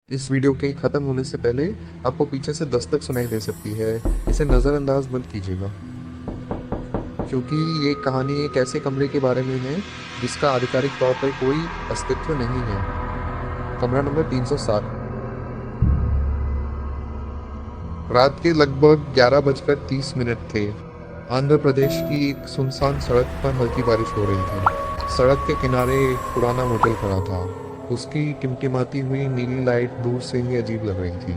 इस वीडियो के ख़त्म होने से पहले आपको पीछे से दस्तक सुनाई दे सकती है। इसे नज़रअंदाज मत कीजिएगा, क्योंकि ये कहानी एक ऐसे कमरे के बारे में है जिसका आधिकारिक तौर पर कोई अस्तित्व नहीं है। कमरा नंबर 307। रात के लगभग 11:30 थे। आंध्र प्रदेश की एक सुनसान सड़क पर हल्की बारिश हो रही थी। सड़क के किनारे एक पुराना होटल खड़ा था। उसकी टिमटिमाती हुई नीली लाइट दूर से ही अजीब लग रही थी।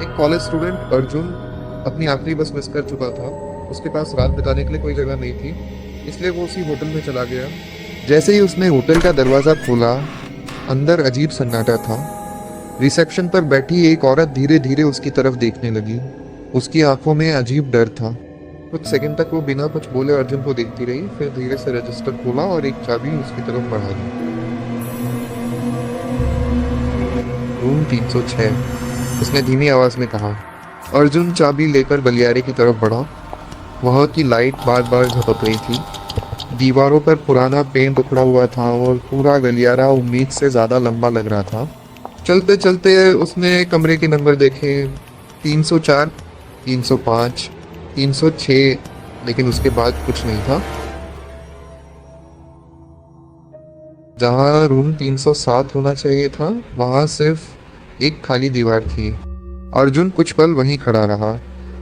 एक कॉलेज स्टूडेंट अर्जुन अपनी आखिरी बस मिस कर चुका था। उसके पास रात बिताने के लिए कोई जगह नहीं थी, इसलिए वो उसी होटल में चला गया। जैसे ही उसने होटल का दरवाजा खोला, अंदर अजीब सन्नाटा था। रिसेप्शन पर बैठी एक औरत धीरे धीरे उसकी तरफ देखने लगी। उसकी आंखों में अजीब डर था। कुछ सेकंड तक वो बिना कुछ बोले अर्जुन को देखती रही, फिर धीरे से रजिस्टर खोला और एक चाबी उसकी तरफ बढ़ा दी। रूम 306, उसने धीमी आवाज में कहा। अर्जुन चाबी लेकर गलियारे की तरफ बढ़ा। वहां की लाइट बार बार झपक रही थी। दीवारों पर पुराना पेंट उखड़ा हुआ था और पूरा गलियारा उम्मीद से ज्यादा लंबा लग रहा था। चलते चलते उसने कमरे के नंबर देखे, 304, 305, 306, लेकिन उसके बाद कुछ नहीं था। जहां रूम 307 होना चाहिए था, वहां सिर्फ एक खाली दीवार थी। अर्जुन कुछ पल वहीं खड़ा रहा।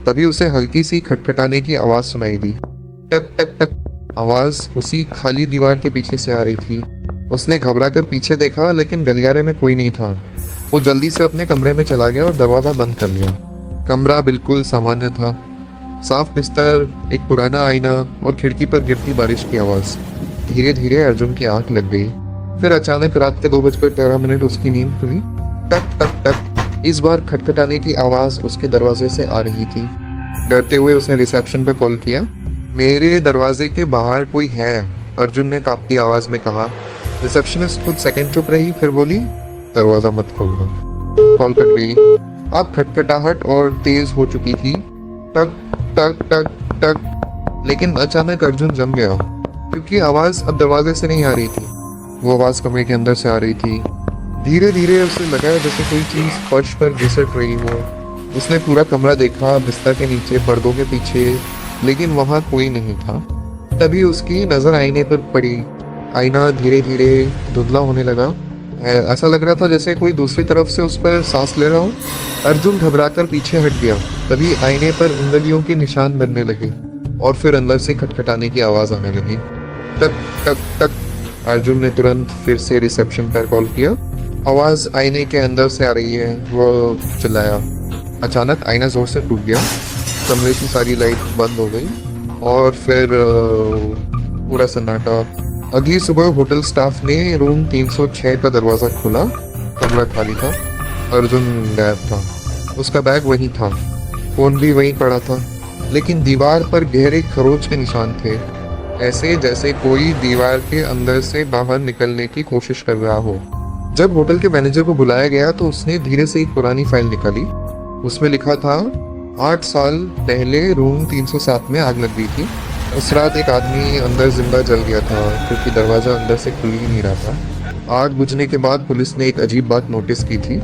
तभी उसे हल्की सी खटखटाने की आवाज सुनाई दी। टक टक टक। आवाज उसी खाली दीवार के पीछे से आ रही थी। उसने घबरा कर पीछे देखा, लेकिन गलियारे में कोई नहीं था। वो जल्दी से अपने कमरे में चला गया और दरवाजा बंद कर लिया। कमरा बिल्कुल सामान्य था। साफ बिस्तर, एक पुराना आईना और खिड़की पर गिरती बारिश की आवाज। धीरे धीरे अर्जुन की आंख लग गई। फिर अचानक रात के 2:13 उसकी नींद खुली। टक टक टक। इस बार खटखटाने की आवाज उसके दरवाजे से आ रही थी। डरते हुए उसने रिसेप्शन पर कॉल किया। मेरे दरवाजे के बाहर कोई है, अर्जुन ने कांपती आवाज में कहा। रिसेप्शनिस्ट कुछ सेकंड चुप रही, फिर बोली, दरवाजा मत खोलना। कॉल कट गई। अब खटखटाहट और तेज हो चुकी थी। टक टक टक टक। लेकिन अचानक अर्जुन जम गया, क्योंकि आवाज अब दरवाजे से नहीं आ रही थी। वो आवाज कमरे के अंदर से आ रही थी। धीरे धीरे उसे लगा जैसे कोई चीज फर्श पर घिसट रही हो। उसने पूरा कमरा देखा, बिस्तर के नीचे, पर्दों के पीछे, लेकिन वहां कोई नहीं था। तभी उसकी नजर आईने पर पड़ी। आईना धीरे धीरे धुंधला होने लगा। ऐसा लग रहा था जैसे कोई दूसरी तरफ से उस पर सांस ले रहा हो। अर्जुन घबराकर पीछे हट गया। तभी आईने पर उंगलियों के निशान बनने लगे और फिर अंदर से खटखटाने की आवाज आने लगी। टक टक टक। अर्जुन ने तुरंत फिर से रिसेप्शन पर कॉल किया। आवाज आईने के अंदर से आ रही है, वो चिल्लाया। अचानक आईना जोर से टूट गया। कमरे की सारी लाइट बंद हो गई और फिर पूरा सन्नाटा। अगली सुबह होटल स्टाफ ने रूम 306 का दरवाजा खोला। कमरा खाली था। अर्जुन गायब था। उसका बैग वहीं था, फोन भी वहीं पड़ा था, लेकिन दीवार पर गहरे खरोच के निशान थे, ऐसे जैसे कोई दीवार के अंदर से बाहर निकलने की कोशिश कर रहा हो। जब होटल के मैनेजर को बुलाया गया तो उसने धीरे से एक पुरानी फाइल निकाली। उसमें लिखा था, 8 साल पहले रूम 307 में आग लग गई थी। उस रात एक आदमी अंदर जिंदा जल गया था, क्योंकि दरवाजा अंदर से खुल ही नहीं रहा था। आग बुझने के बाद पुलिस ने एक अजीब बात नोटिस की थी।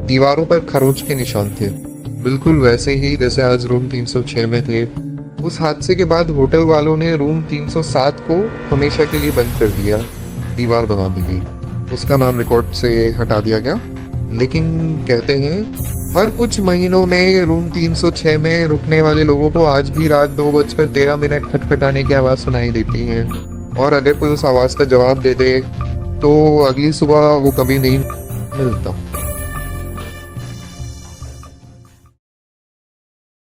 दीवारों पर खरोच के निशान थे, बिल्कुल वैसे ही जैसे आज रूम 306 में थे। उस हादसे के बाद होटल वालों ने रूम 307 को हमेशा के लिए बंद कर दिया। दीवार बना दी गई, उसका नाम रिकॉर्ड से हटा दिया गया। लेकिन कहते हैं हर कुछ महीनों में रूम 306 में रुकने वाले लोगों को आज भी रात 2:13 खटखटाने की आवाज सुनाई देती है। और अगर कोई उस आवाज का जवाब दे दे तो अगली सुबह वो कभी नहीं मिलता।